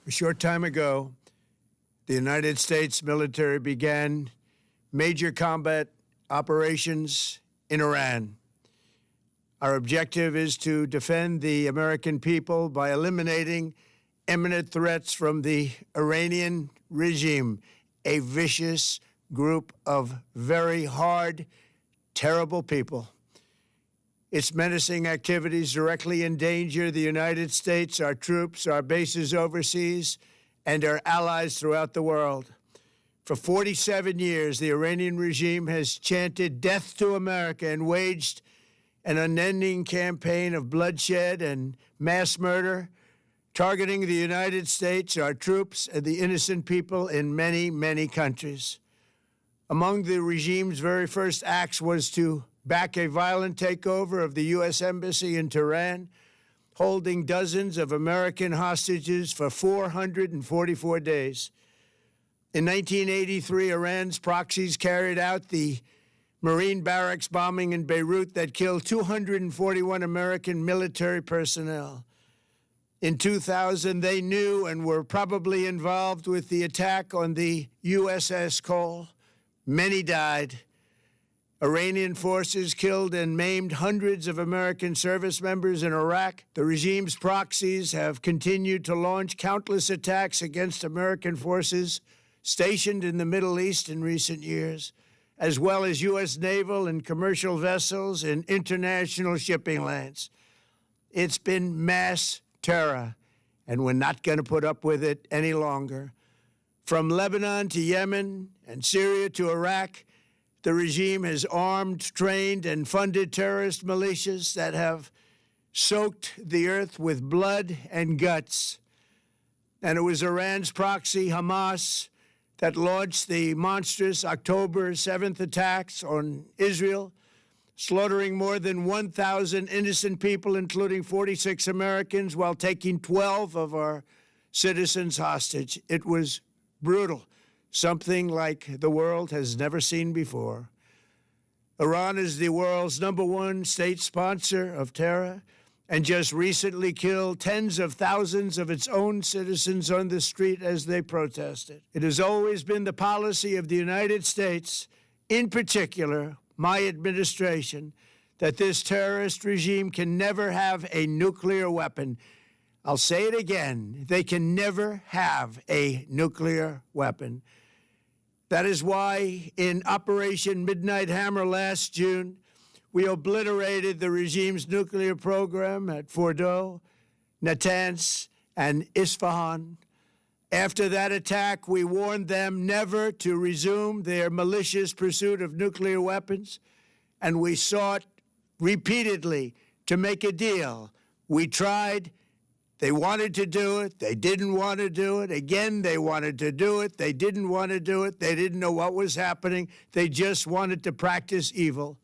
A short time ago, the United States military began major combat operations in Iran. Our objective is to defend the American people by eliminating imminent threats from the Iranian regime, a vicious group of very hard, terrible people. Its menacing activities directly endanger the United States, our troops, our bases overseas, and our allies throughout the world. For 47 years, the Iranian regime has chanted death to America and waged an unending campaign of bloodshed and mass murder, targeting the United States, our troops, and the innocent people in many, many countries. Among the regime's very first acts was to back a violent takeover of the U.S. Embassy in Tehran, holding dozens of American hostages for 444 days. In 1983, Iran's proxies carried out the Marine barracks bombing in Beirut that killed 241 American military personnel. In 2000, they knew and were probably involved with the attack on the USS Cole. Many died. Iranian forces killed and maimed hundreds of American service members in Iraq. The regime's proxies have continued to launch countless attacks against American forces stationed in the Middle East in recent years, as well as U.S. naval and commercial vessels in international shipping lanes. It's been mass terror, and we're not going to put up with it any longer. From Lebanon to Yemen and Syria to Iraq, the regime has armed, trained, and funded terrorist militias that have soaked the earth with blood and guts. And it was Iran's proxy, Hamas, that launched the monstrous October 7th attacks on Israel, slaughtering more than 1,000 innocent people, including 46 Americans, while taking 12 of our citizens hostage. It was brutal, something like the world has never seen before. Iran is the world's #1 state sponsor of terror and just recently killed tens of thousands of its own citizens on the street as they protested. It has always been the policy of the United States, in particular, my administration, that this terrorist regime can never have a nuclear weapon. I'll say it again, they can never have a nuclear weapon. That is why in Operation Midnight Hammer last June, we obliterated the regime's nuclear program at Fordow, Natanz, and Isfahan. After that attack, we warned them never to resume their malicious pursuit of nuclear weapons, and we sought repeatedly to make a deal. We tried. They wanted to do it. They didn't want to do it. Again, they wanted to do it. They didn't want to do it. They didn't know what was happening. They just wanted to practice evil.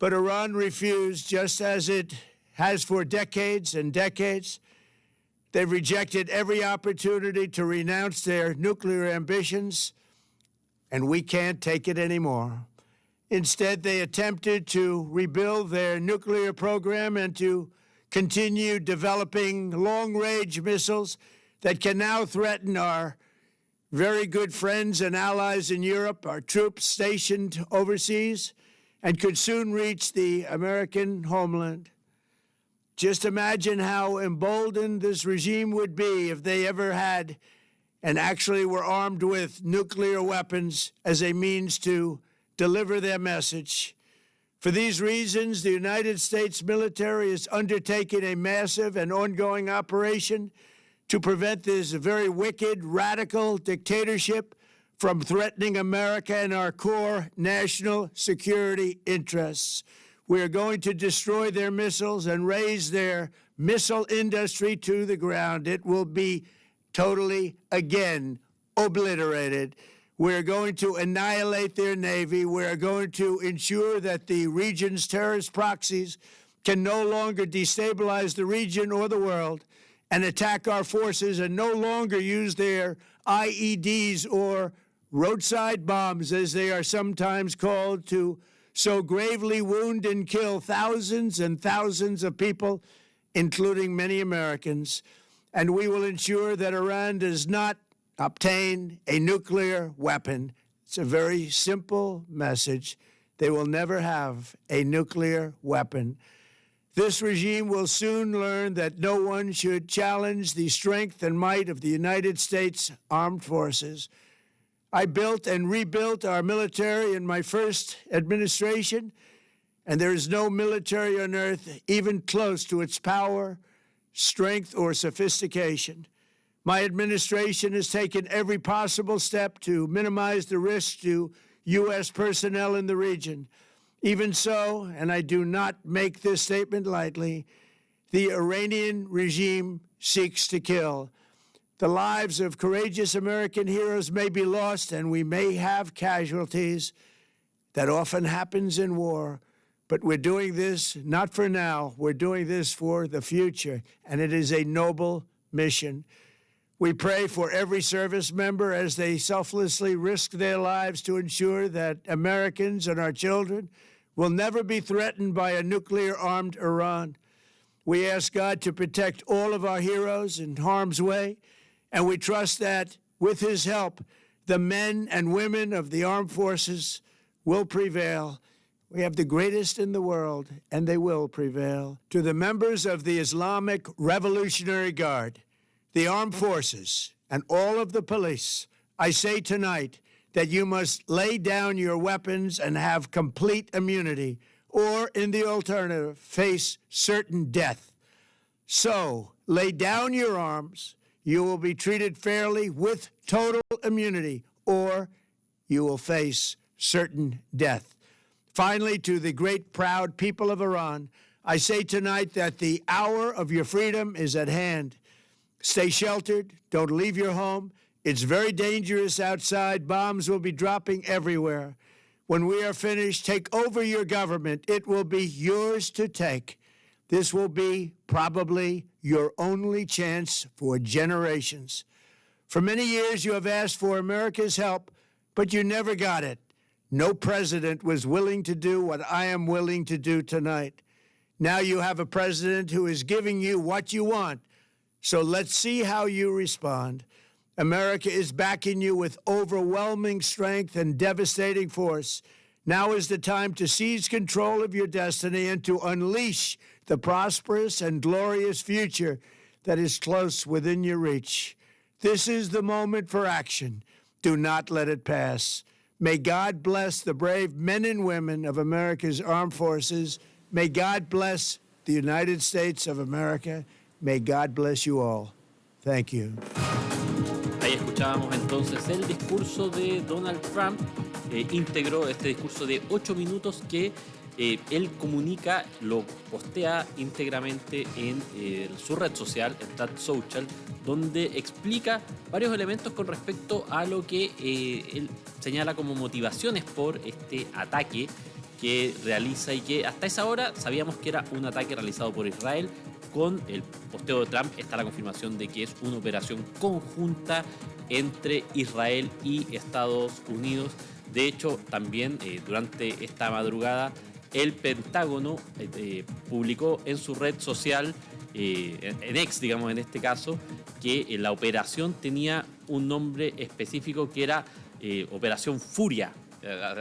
But Iran refused, just as it has for decades and decades. They've rejected every opportunity to renounce their nuclear ambitions, and we can't take it anymore. Instead, they attempted to rebuild their nuclear program and to continue developing long-range missiles that can now threaten our very good friends and allies in Europe, our troops stationed overseas, and could soon reach the American homeland. Just imagine how emboldened this regime would be if they ever had and actually were armed with nuclear weapons as a means to deliver their message. For these reasons, the United States military is undertaking a massive and ongoing operation to prevent this very wicked, radical dictatorship from threatening America and our core national security interests. We are going to destroy their missiles and raise their missile industry to the ground. It will be totally, again, obliterated. We're going to annihilate their Navy. We're going to ensure that the region's terrorist proxies can no longer destabilize the region or the world and attack our forces and no longer use their IEDs or roadside bombs, as they are sometimes called, to so gravely wound and kill thousands and thousands of people, including many Americans. and we will ensure that Iran does not obtain a nuclear weapon. It's a very simple message. They will never have a nuclear weapon. This regime will soon learn that no one should challenge the strength and might of the United States Armed Forces. I built and rebuilt our military in my first administration, and there is no military on earth even close to its power, strength, or sophistication. My administration has taken every possible step to minimize the risk to U.S. personnel in the region. Even so, and I do not make this statement lightly, the Iranian regime seeks to kill. The lives of courageous American heroes may be lost, and we may have casualties. That often happens in war. But we're doing this not for now. We're doing this for the future, and it is a noble mission. We pray for every service member as they selflessly risk their lives to ensure that Americans and our children will never be threatened by a nuclear-armed Iran. We ask God to protect all of our heroes in harm's way, and we trust that, with his help, the men and women of the armed forces will prevail. We have the greatest in the world, and they will prevail. To the members of the Islamic Revolutionary Guard, the armed forces, and all of the police, I say tonight that you must lay down your weapons and have complete immunity, or, in the alternative, face certain death. So, lay down your arms. You will be treated fairly with total immunity, or you will face certain death. Finally, to the great, proud people of Iran, I say tonight that the hour of your freedom is at hand. Stay sheltered. Don't leave your home. It's very dangerous outside. Bombs will be dropping everywhere. When we are finished, take over your government. It will be yours to take. This will be probably your only chance for generations. For many years, you have asked for America's help, but you never got it. No president was willing to do what I am willing to do tonight. Now you have a president who is giving you what you want. So let's see how you respond. America is backing you with overwhelming strength and devastating force. Now is the time to seize control of your destiny and to unleash the prosperous and glorious future that is close within your reach. This is the moment for action. Do not let it pass. May God bless the brave men and women of America's armed forces. May God bless the United States of America. May God bless you all. Thank you. Ahí escuchábamos entonces el discurso de Donald Trump, íntegro, este discurso de 8 minutos que él comunica, lo postea íntegramente en su red social, en Truth Social, donde explica varios elementos con respecto a lo que él señala como motivaciones por este ataque que realiza y que hasta esa hora sabíamos que era un ataque realizado por Israel. Con el posteo de Trump está la confirmación de que es una operación conjunta entre Israel y Estados Unidos. De hecho, también durante esta madrugada el Pentágono publicó en su red social, en X, digamos en este caso, que la operación tenía un nombre específico que era Operación Furia.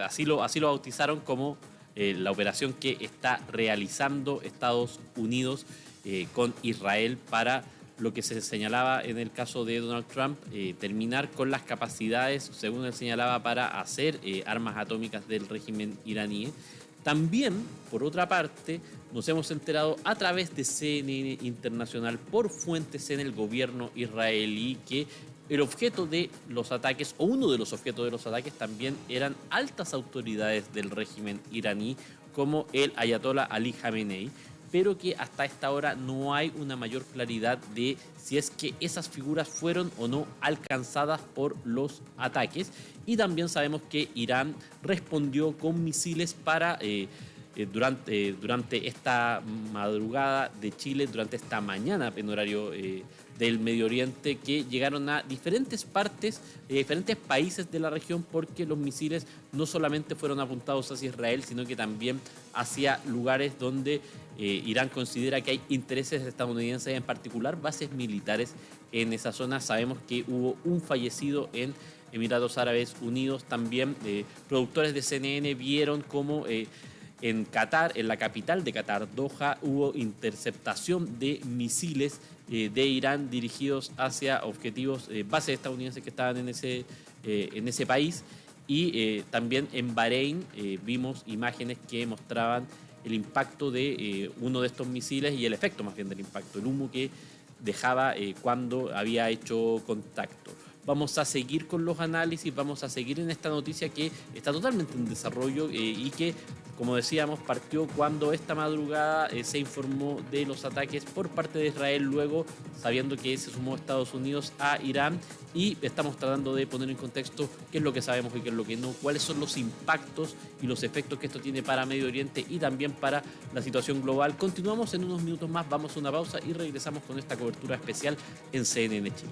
Así lo bautizaron como la operación que está realizando Estados Unidos con Israel para lo que se señalaba en el caso de Donald Trump, terminar con las capacidades, según él señalaba, para hacer armas atómicas del régimen iraní. También, por otra parte, nos hemos enterado a través de CNN Internacional por fuentes en el gobierno israelí que el objeto de los ataques, o uno de los objetos de los ataques, también eran altas autoridades del régimen iraní, como el ayatollah Ali Khamenei, pero que hasta esta hora no hay una mayor claridad de si es que esas figuras fueron o no alcanzadas por los ataques. Y también sabemos que Irán respondió con misiles para durante esta madrugada de Chile, durante esta mañana en horario del Medio Oriente, que llegaron a diferentes partes, diferentes países de la región, porque los misiles no solamente fueron apuntados hacia Israel, sino que también hacia lugares donde Irán considera que hay intereses estadounidenses, en particular bases militares en esa zona. Sabemos que hubo un fallecido en Emiratos Árabes Unidos. También productores de CNN vieron cómo en Qatar, en la capital de Qatar, Doha, hubo interceptación de misiles de Irán dirigidos hacia objetivos, bases estadounidenses que estaban en ese país. Y también en Bahrein vimos imágenes que mostraban el impacto de uno de estos misiles y el efecto más bien del impacto, el humo que dejaba cuando había hecho contacto. Vamos a seguir con los análisis, vamos a seguir en esta noticia que está totalmente en desarrollo y que, como decíamos, partió cuando esta madrugada se informó de los ataques por parte de Israel, luego sabiendo que se sumó Estados Unidos a Irán, y estamos tratando de poner en contexto qué es lo que sabemos y qué es lo que no, cuáles son los impactos y los efectos que esto tiene para Medio Oriente y también para la situación global. Continuamos en unos minutos más, vamos a una pausa y regresamos con esta cobertura especial en CNN Chile.